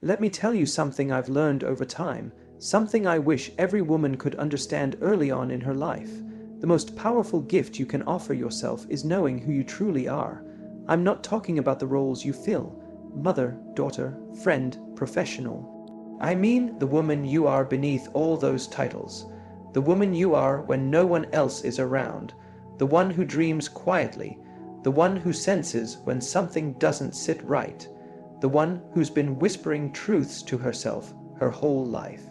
Let me tell you something I've learned over time, something I wish every woman could understand early on in her life. The most powerful gift you can offer yourself is knowing who you truly are. I'm not talking about the roles you fill, mother, daughter, friend, professional. I mean the woman you are beneath all those titles. The woman you are when no one else is around. The one who dreams quietly. The one who senses when something doesn't sit right. The one who's been whispering truths to herself her whole life.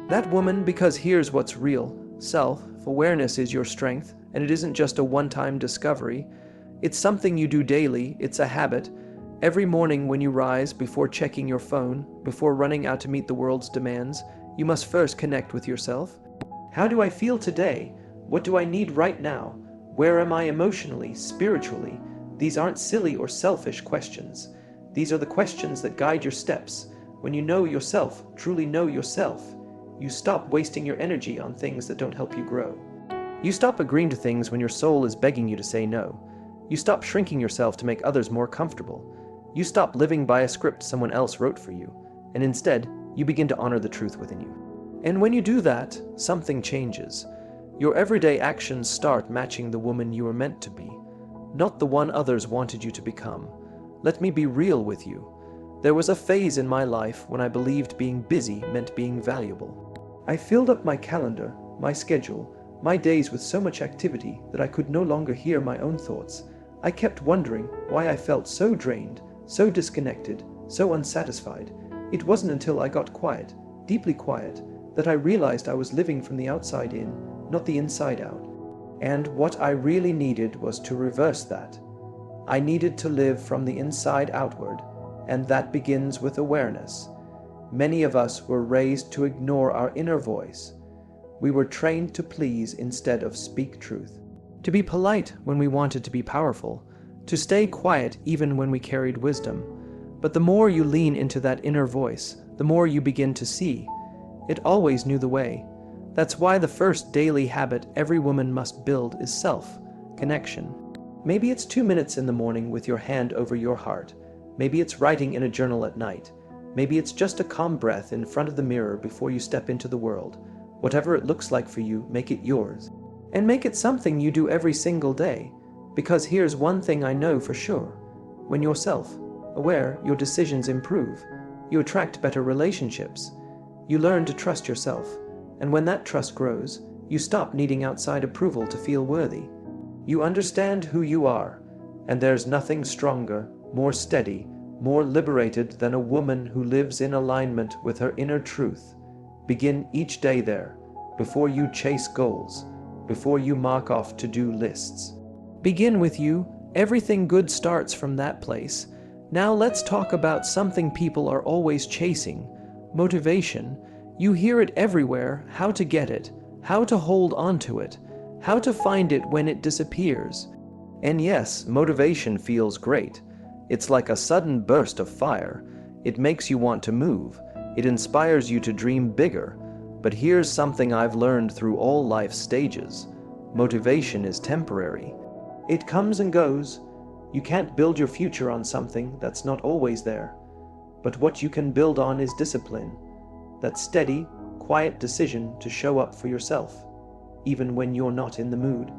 That woman, because here's what's real. Self-awareness is your strength, and it isn't just a one-time discovery. It's something you do daily, it's a habit. Every morning when you rise, before checking your phone, before running out to meet the world's demands, you must first connect with yourself. How do I feel today? What do I need right now? Where am I emotionally, spiritually? These aren't silly or selfish questions. These are the questions that guide your steps. When you know yourself, truly know yourself, you stop wasting your energy on things that don't help you grow. You stop agreeing to things when your soul is begging you to say no. You stop shrinking yourself to make others more comfortable. You stop living by a script someone else wrote for you, and instead, you begin to honor the truth within you. And when you do that, something changes. Your everyday actions start matching the woman you were meant to be, not the one others wanted you to become. Let me be real with you. There was a phase in my life when I believed being busy meant being valuable. I filled up my calendar, my schedule, my days with so much activity that I could no longer hear my own thoughts. I kept wondering why I felt so drained, so disconnected, so unsatisfied. It wasn't until I got quiet, deeply quiet, that I realized I was living from the outside in, not the inside out. And what I really needed was to reverse that. I needed to live from the inside outward, and that begins with awareness. Many of us were raised to ignore our inner voice. We were trained to please instead of speak truth. To be polite when we wanted to be powerful. To stay quiet even when we carried wisdom. But the more you lean into that inner voice, the more you begin to see. It always knew the way. That's why the first daily habit every woman must build is self-connection. Maybe it's 2 minutes in the morning with your hand over your heart. Maybe it's writing in a journal at night. Maybe it's just a calm breath in front of the mirror before you step into the world. Whatever it looks like for you, make it yours. And make it something you do every single day. Because here's one thing I know for sure. When you're self-aware, your decisions improve. You attract better relationships. You learn to trust yourself. And when that trust grows, you stop needing outside approval to feel worthy. You understand who you are, and there's nothing stronger, more steady, more liberated than a woman who lives in alignment with her inner truth. Begin each day there, before you chase goals, before you mark off to-do lists. Begin with you. Everything good starts from that place. Now let's talk about something people are always chasing: motivation. You hear it everywhere: how to get it, how to hold on to it, how to find it when it disappears. And yes, motivation feels great. It's like a sudden burst of fire. It makes you want to move. It inspires you to dream bigger. But here's something I've learned through all life's stages. Motivation is temporary. It comes and goes. You can't build your future on something that's not always there. But what you can build on is discipline. That steady, quiet decision to show up for yourself, even when you're not in the mood.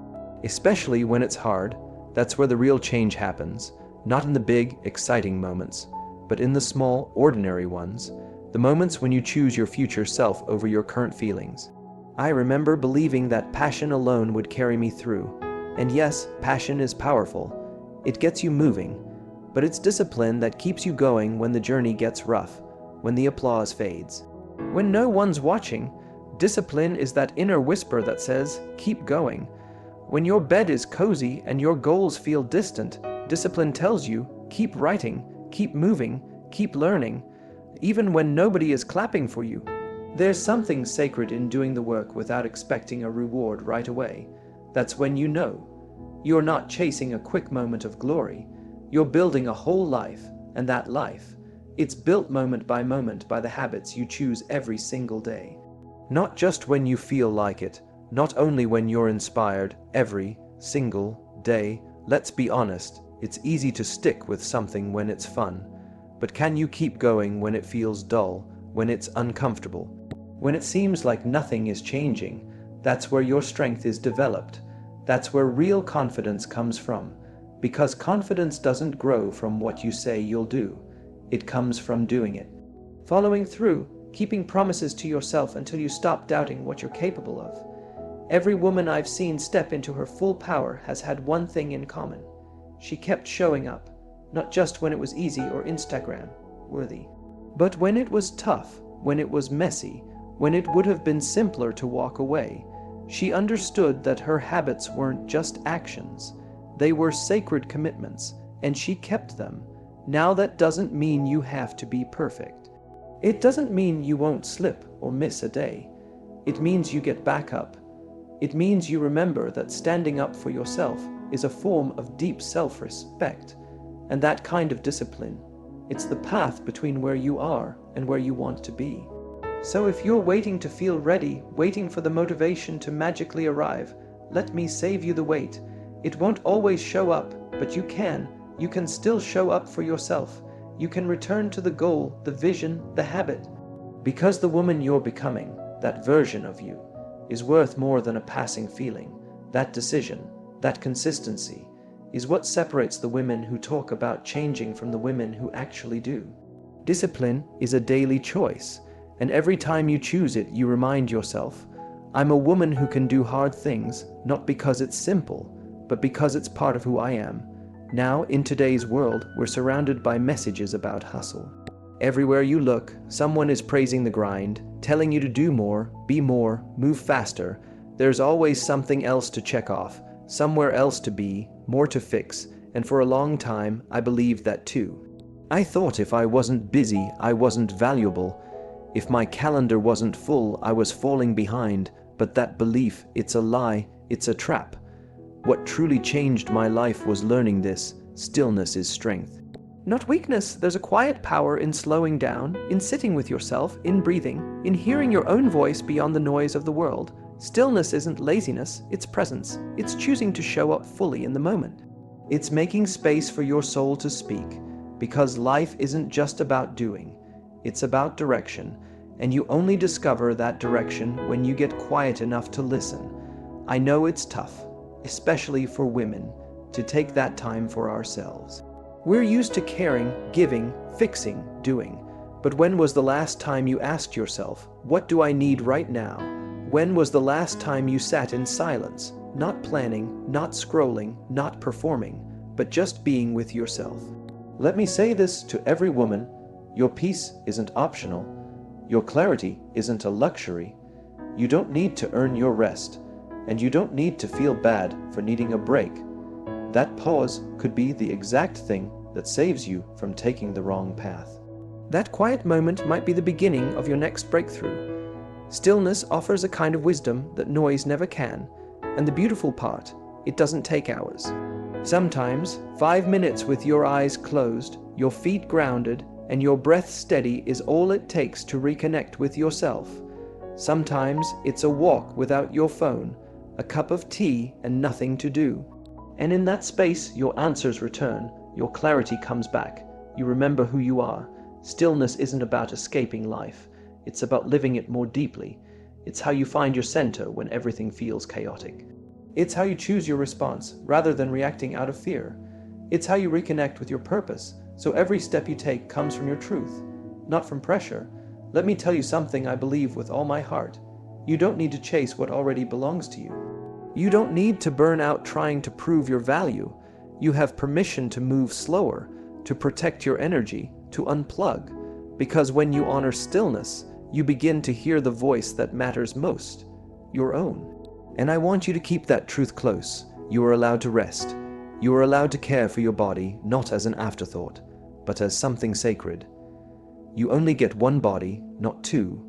Especially when it's hard, that's where the real change happens. Not in the big, exciting moments, but in the small, ordinary ones. The moments when you choose your future self over your current feelings. I remember believing that passion alone would carry me through. And yes, passion is powerful. It gets you moving. But it's discipline that keeps you going when the journey gets rough, when the applause fades. When no one's watching, discipline is that inner whisper that says, keep going. When your bed is cozy and your goals feel distant, discipline tells you, keep writing, keep moving, keep learning, even when nobody is clapping for you. There's something sacred in doing the work without expecting a reward right away. That's when you know. You're not chasing a quick moment of glory. You're building a whole life, and that life, it's built moment by the habits you choose every single day. Not just when you feel like it, not only when you're inspired, every single day. Let's be honest, it's easy to stick with something when it's fun. But can you keep going when it feels dull, when it's uncomfortable? When it seems like nothing is changing? That's where your strength is developed. That's where real confidence comes from. Because confidence doesn't grow from what you say you'll do. It comes from doing it. Following through, keeping promises to yourself until you stop doubting what you're capable of. Every woman I've seen step into her full power has had one thing in common. She kept showing up, not just when it was easy or Instagram-worthy, but when it was tough, when it was messy, when it would have been simpler to walk away. She understood that her habits weren't just actions. They were sacred commitments, and she kept them. Now that doesn't mean you have to be perfect. It doesn't mean you won't slip or miss a day. It means you get back up. It means you remember that standing up for yourself is a form of deep self-respect. And that kind of discipline, it's the path between where you are and where you want to be. So if you're waiting to feel ready, waiting for the motivation to magically arrive, let me save you the wait. It won't always show up, but you can. You can still show up for yourself. You can return to the goal, the vision, the habit. Because the woman you're becoming, that version of you, is worth more than a passing feeling. That decision, that consistency, is what separates the women who talk about changing from the women who actually do. Discipline is a daily choice, and every time you choose it, you remind yourself, I'm a woman who can do hard things, not because it's simple, but because it's part of who I am. Now, in today's world, we're surrounded by messages about hustle. Everywhere you look, someone is praising the grind, telling you to do more, be more, move faster. There's always something else to check off, somewhere else to be, more to fix, and for a long time, I believed that too. I thought if I wasn't busy, I wasn't valuable. If my calendar wasn't full, I was falling behind. But that belief, it's a lie, it's a trap. What truly changed my life was learning this: stillness is strength. Not weakness. There's a quiet power in slowing down, in sitting with yourself, in breathing, in hearing your own voice beyond the noise of the world. Stillness isn't laziness, it's presence. It's choosing to show up fully in the moment. It's making space for your soul to speak, because life isn't just about doing, it's about direction, and you only discover that direction when you get quiet enough to listen. I know it's tough, especially for women, to take that time for ourselves. We're used to caring, giving, fixing, doing. But when was the last time you asked yourself, what do I need right now? When was the last time you sat in silence, not planning, not scrolling, not performing, but just being with yourself? Let me say this to every woman: your peace isn't optional. Your clarity isn't a luxury. You don't need to earn your rest, and you don't need to feel bad for needing a break. That pause could be the exact thing that saves you from taking the wrong path. That quiet moment might be the beginning of your next breakthrough. Stillness offers a kind of wisdom that noise never can, and the beautiful part, it doesn't take hours. Sometimes, 5 minutes with your eyes closed, your feet grounded, and your breath steady is all it takes to reconnect with yourself. Sometimes it's a walk without your phone, a cup of tea and nothing to do. And in that space, your answers return, your clarity comes back, you remember who you are. Stillness isn't about escaping life, it's about living it more deeply. It's how you find your center when everything feels chaotic. It's how you choose your response, rather than reacting out of fear. It's how you reconnect with your purpose, so every step you take comes from your truth, not from pressure. Let me tell you something I believe with all my heart. You don't need to chase what already belongs to you. You don't need to burn out trying to prove your value. You have permission to move slower, to protect your energy, to unplug. Because when you honor stillness, you begin to hear the voice that matters most, your own. And I want you to keep that truth close. You are allowed to rest. You are allowed to care for your body, not as an afterthought, but as something sacred. You only get one body, not two,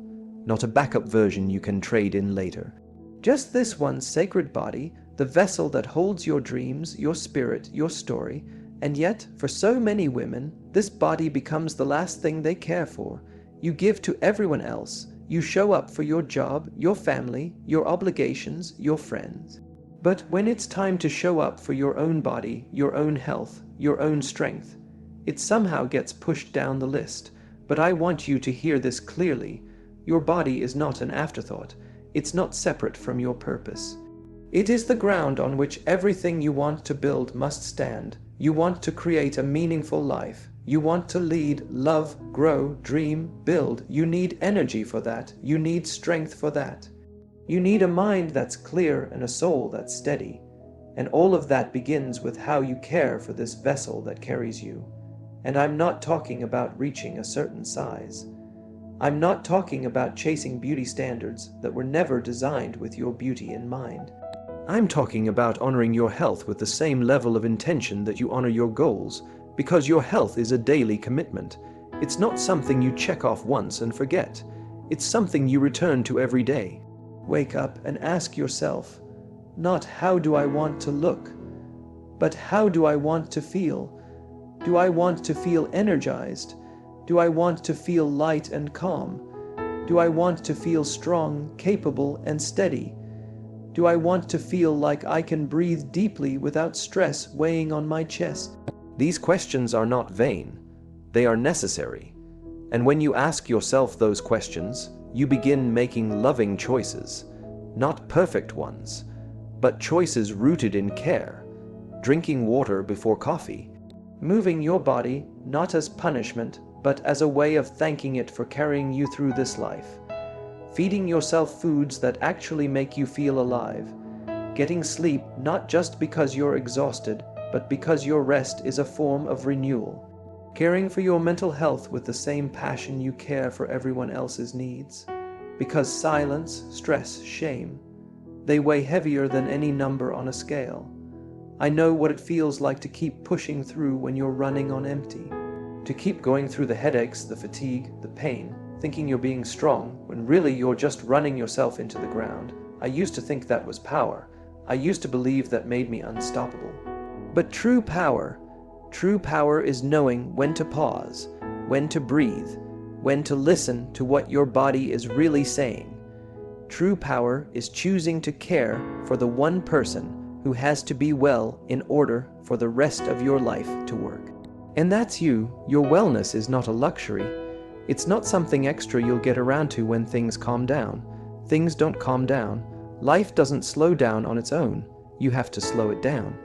not a backup version you can trade in later. Just this one sacred body, the vessel that holds your dreams, your spirit, your story. And yet, for so many women, this body becomes the last thing they care for. You give to everyone else. You show up for your job, your family, your obligations, your friends. But when it's time to show up for your own body, your own health, your own strength, It somehow gets pushed down the list. But I want you to hear this clearly. Your body is not an afterthought. It's not separate from your purpose. It is the ground on which everything you want to build must stand. You want to create a meaningful life. You want to lead, love, grow, dream, build. You need energy for that. You need strength for that. You need a mind that's clear and a soul that's steady. And all of that begins with how you care for this vessel that carries you. And I'm not talking about reaching a certain size. I'm not talking about chasing beauty standards that were never designed with your beauty in mind. I'm talking about honoring your health with the same level of intention that you honor your goals, because your health is a daily commitment. It's not something you check off once and forget. It's something you return to every day. Wake up and ask yourself, not how do I want to look, but how do I want to feel? Do I want to feel energized? Do I want to feel light and calm? Do I want to feel strong, capable, and steady? Do I want to feel like I can breathe deeply without stress weighing on my chest? These questions are not vain. They are necessary. And when you ask yourself those questions, you begin making loving choices. Not perfect ones, but choices rooted in care. Drinking water before coffee. Moving your body not as punishment, but as a way of thanking it for carrying you through this life. Feeding yourself foods that actually make you feel alive. Getting sleep not just because you're exhausted, but because your rest is a form of renewal. Caring for your mental health with the same passion you care for everyone else's needs. Because silence, stress, shame, they weigh heavier than any number on a scale. I know what it feels like to keep pushing through when you're running on empty. To keep going through the headaches, the fatigue, the pain, thinking you're being strong, when really you're just running yourself into the ground. I used to think that was power. I used to believe that made me unstoppable. But true power is knowing when to pause, when to breathe, when to listen to what your body is really saying. True power is choosing to care for the one person who has to be well in order for the rest of your life to work. And that's you. Your wellness is not a luxury. It's not something extra you'll get around to when things calm down. Things don't calm down. Life doesn't slow down on its own. You have to slow it down.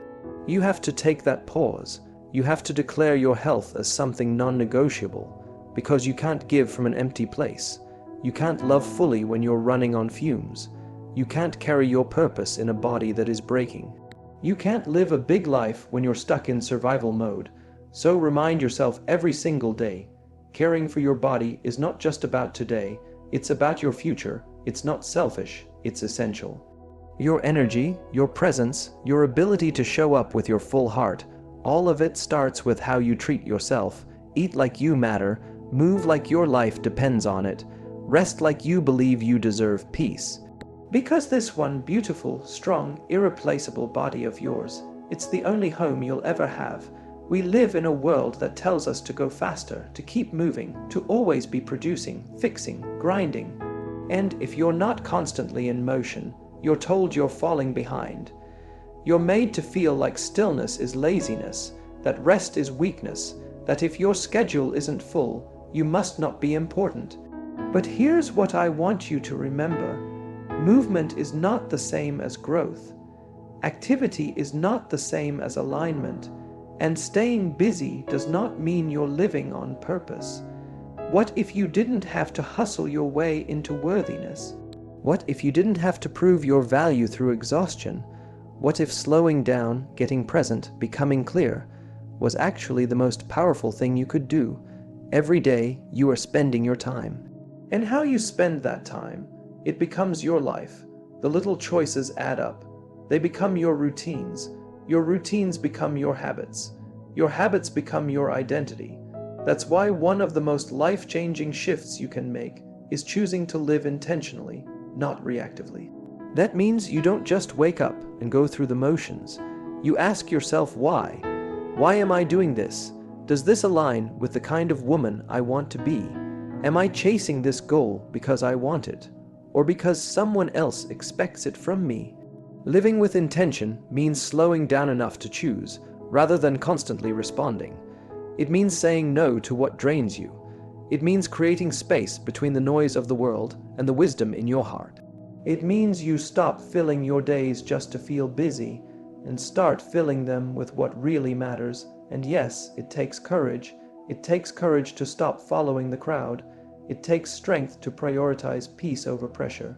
You have to take that pause. You have to declare your health as something non-negotiable, because you can't give from an empty place. You can't love fully when you're running on fumes. You can't carry your purpose in a body that is breaking. You can't live a big life when you're stuck in survival mode. So remind yourself every single day, caring for your body is not just about today, it's about your future. It's not selfish, it's essential. Your energy, your presence, your ability to show up with your full heart, all of it starts with how you treat yourself. Eat like you matter, move like your life depends on it, rest like you believe you deserve peace. Because this one beautiful, strong, irreplaceable body of yours, it's the only home you'll ever have. We live in a world that tells us to go faster, to keep moving, to always be producing, fixing, grinding. And if you're not constantly in motion, you're told you're falling behind. You're made to feel like stillness is laziness, that rest is weakness, that if your schedule isn't full, you must not be important. But here's what I want you to remember. Movement is not the same as growth. Activity is not the same as alignment. And staying busy does not mean you're living on purpose. What if you didn't have to hustle your way into worthiness? What if you didn't have to prove your value through exhaustion? What if slowing down, getting present, becoming clear, was actually the most powerful thing you could do? Every day, you are spending your time. And how you spend that time, it becomes your life. The little choices add up. They become your routines. Your routines become your habits. Your habits become your identity. That's why one of the most life-changing shifts you can make is choosing to live intentionally, not reactively. That means you don't just wake up and go through the motions. You ask yourself why. Why am I doing this? Does this align with the kind of woman I want to be? Am I chasing this goal because I want it, or because someone else expects it from me? Living with intention means slowing down enough to choose, rather than constantly responding. It means saying no to what drains you. It means creating space between the noise of the world and the wisdom in your heart. It means you stop filling your days just to feel busy and start filling them with what really matters. And yes, it takes courage. It takes courage to stop following the crowd. It takes strength to prioritize peace over pressure.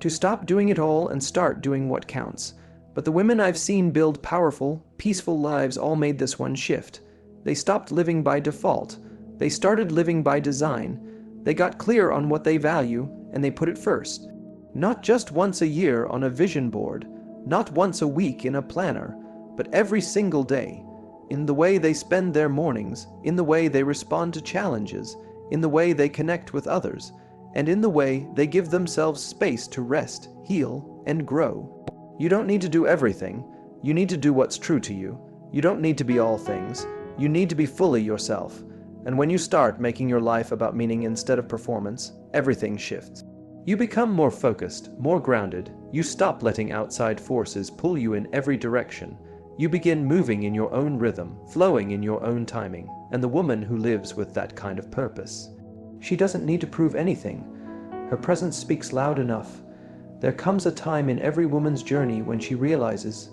To stop doing it all and start doing what counts. But the women I've seen build powerful, peaceful lives all made this one shift. They stopped living by default. They started living by design. They got clear on what they value, and they put it first. Not just once a year on a vision board, not once a week in a planner, but every single day. In the way they spend their mornings, in the way they respond to challenges, in the way they connect with others, and in the way they give themselves space to rest, heal, and grow. You don't need to do everything. You need to do what's true to you. You don't need to be all things. You need to be fully yourself. And when you start making your life about meaning instead of performance, everything shifts. You become more focused, more grounded. You stop letting outside forces pull you in every direction. You begin moving in your own rhythm, flowing in your own timing, and the woman who lives with that kind of purpose. She doesn't need to prove anything. Her presence speaks loud enough. There comes a time in every woman's journey when she realizes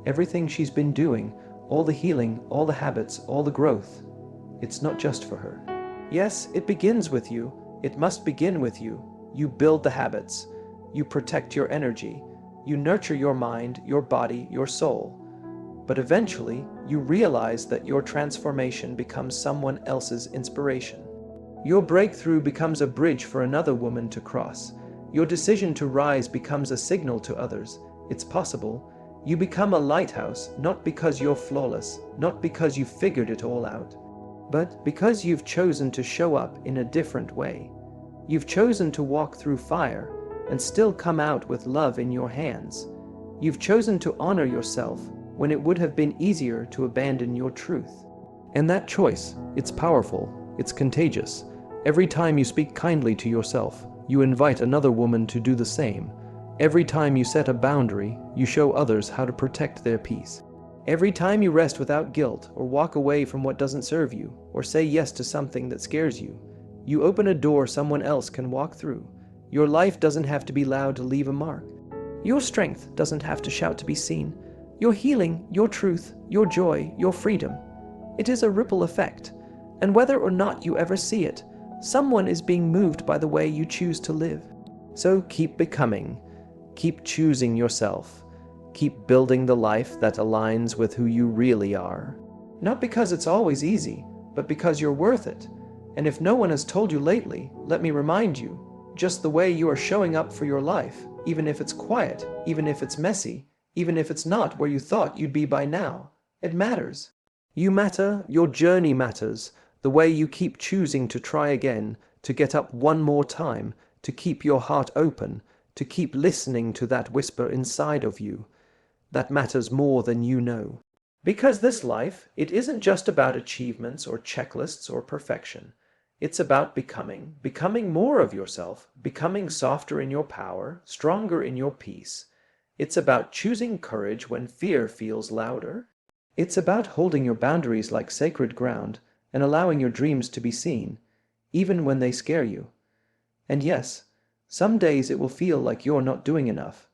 everything she's been doing, all the healing, all the habits, all the growth, it's not just for her. Yes, it begins with you. It must begin with you. You build the habits. You protect your energy. You nurture your mind, your body, your soul. But eventually, you realize that your transformation becomes someone else's inspiration. Your breakthrough becomes a bridge for another woman to cross. Your decision to rise becomes a signal to others. It's possible. You become a lighthouse, not because you're flawless, not because you figured it all out, but because you've chosen to show up in a different way. You've chosen to walk through fire and still come out with love in your hands. You've chosen to honor yourself when it would have been easier to abandon your truth. And that choice, it's powerful, it's contagious. Every time you speak kindly to yourself, you invite another woman to do the same. Every time you set a boundary, you show others how to protect their peace. Every time you rest without guilt, or walk away from what doesn't serve you, or say yes to something that scares you, you open a door someone else can walk through. Your life doesn't have to be loud to leave a mark. Your strength doesn't have to shout to be seen. Your healing, your truth, your joy, your freedom. It is a ripple effect, and whether or not you ever see it, someone is being moved by the way you choose to live. So keep becoming, keep choosing yourself, keep building the life that aligns with who you really are. Not because it's always easy, but because you're worth it. And if no one has told you lately, let me remind you, just the way you are showing up for your life, even if it's quiet, even if it's messy, even if it's not where you thought you'd be by now, it matters. You matter, your journey matters, the way you keep choosing to try again, to get up one more time, to keep your heart open, to keep listening to that whisper inside of you. That matters more than you know. Because this life, it isn't just about achievements or checklists or perfection. It's about becoming more of yourself, becoming softer in your power, stronger in your peace. It's about choosing courage when fear feels louder. It's about holding your boundaries like sacred ground and allowing your dreams to be seen, even when they scare you. And yes, some days it will feel like you're not doing enough.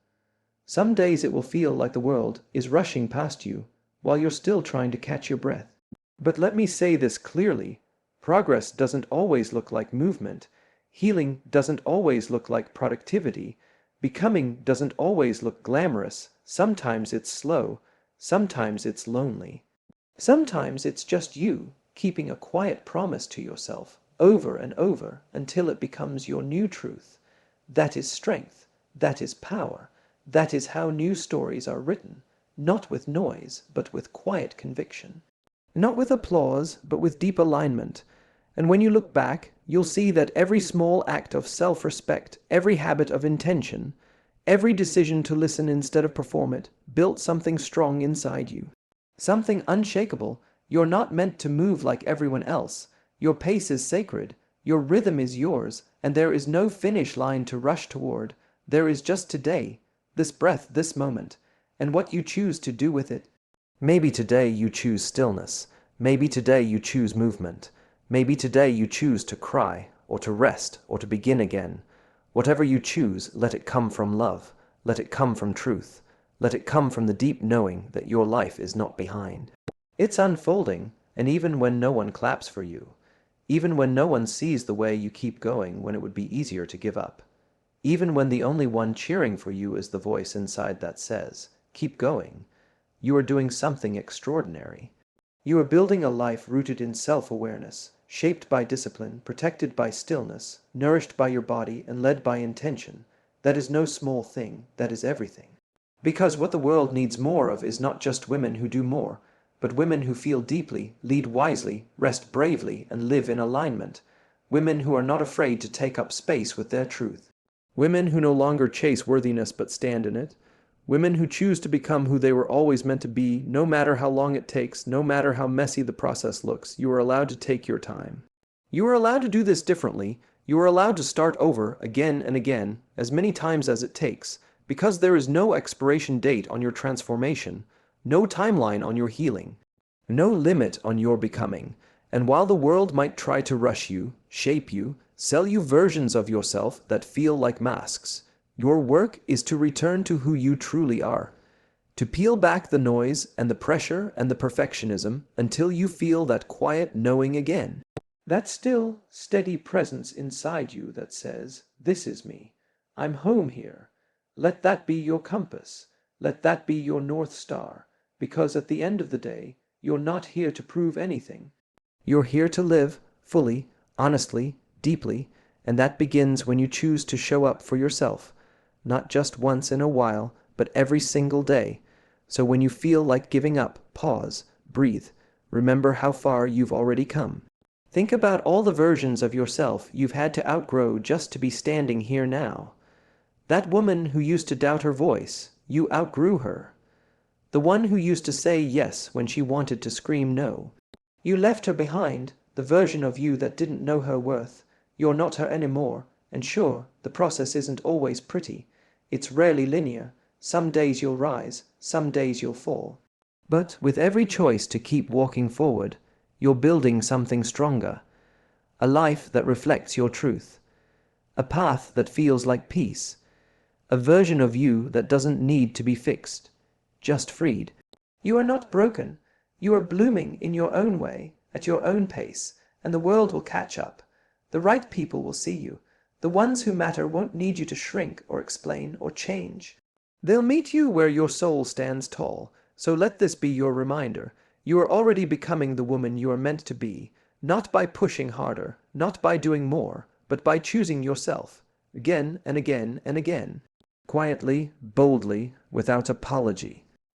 Some days it will feel like the world is rushing past you while you're still trying to catch your breath. But let me say this clearly. Progress doesn't always look like movement. Healing doesn't always look like productivity. Becoming doesn't always look glamorous. Sometimes it's slow. Sometimes it's lonely. Sometimes it's just you keeping a quiet promise to yourself over and over until it becomes your new truth. That is strength. That is power. That is how new stories are written, not with noise, but with quiet conviction. Not with applause, but with deep alignment. And when you look back, you'll see that every small act of self-respect, every habit of intention, every decision to listen instead of perform it, built something strong inside you. Something unshakable. You're not meant to move like everyone else. Your pace is sacred. Your rhythm is yours, and there is no finish line to rush toward. There is just today, this breath, this moment, and what you choose to do with it. Maybe today you choose stillness. Maybe today you choose movement. Maybe today you choose to cry, or to rest, or to begin again. Whatever you choose, let it come from love. Let it come from truth. Let it come from the deep knowing that your life is not behind. It's unfolding, and even when no one claps for you, even when no one sees the way you keep going when it would be easier to give up, even when the only one cheering for you is the voice inside that says, "Keep going," you are doing something extraordinary. You are building a life rooted in self-awareness, shaped by discipline, protected by stillness, nourished by your body, and led by intention. That is no small thing, that is everything. Because what the world needs more of is not just women who do more, but women who feel deeply, lead wisely, rest bravely, and live in alignment. Women who are not afraid to take up space with their truth. Women who no longer chase worthiness but stand in it. Women who choose to become who they were always meant to be, no matter how long it takes, no matter how messy the process looks. You are allowed to take your time. You are allowed to do this differently. You are allowed to start over again and again, as many times as it takes, because there is no expiration date on your transformation, no timeline on your healing, no limit on your becoming. And while the world might try to rush you, shape you, sell you versions of yourself that feel like masks, your work is to return to who you truly are, to peel back the noise and the pressure and the perfectionism until you feel that quiet knowing again. That still, steady presence inside you that says, "This is me. I'm home here." Let that be your compass. Let that be your North Star. Because at the end of the day, you're not here to prove anything. You're here to live, fully, honestly, deeply, and that begins when you choose to show up for yourself. Not just once in a while, but every single day. So when you feel like giving up, pause, breathe. Remember how far you've already come. Think about all the versions of yourself you've had to outgrow just to be standing here now. That woman who used to doubt her voice, you outgrew her. The one who used to say yes when she wanted to scream no. You left her behind, the version of you that didn't know her worth. You're not her anymore, and sure, the process isn't always pretty. It's rarely linear. Some days you'll rise, some days you'll fall. But with every choice to keep walking forward, you're building something stronger. A life that reflects your truth. A path that feels like peace. A version of you that doesn't need to be fixed, just freed. You are not broken. You are blooming in your own way, at your own pace, and the world will catch up. The right people will see you. The ones who matter won't need you to shrink or explain or change. They'll meet you where your soul stands tall. So let this be your reminder. You are already becoming the woman you are meant to be, not by pushing harder, not by doing more, but by choosing yourself, again and again and again. Quietly, boldly, without apology.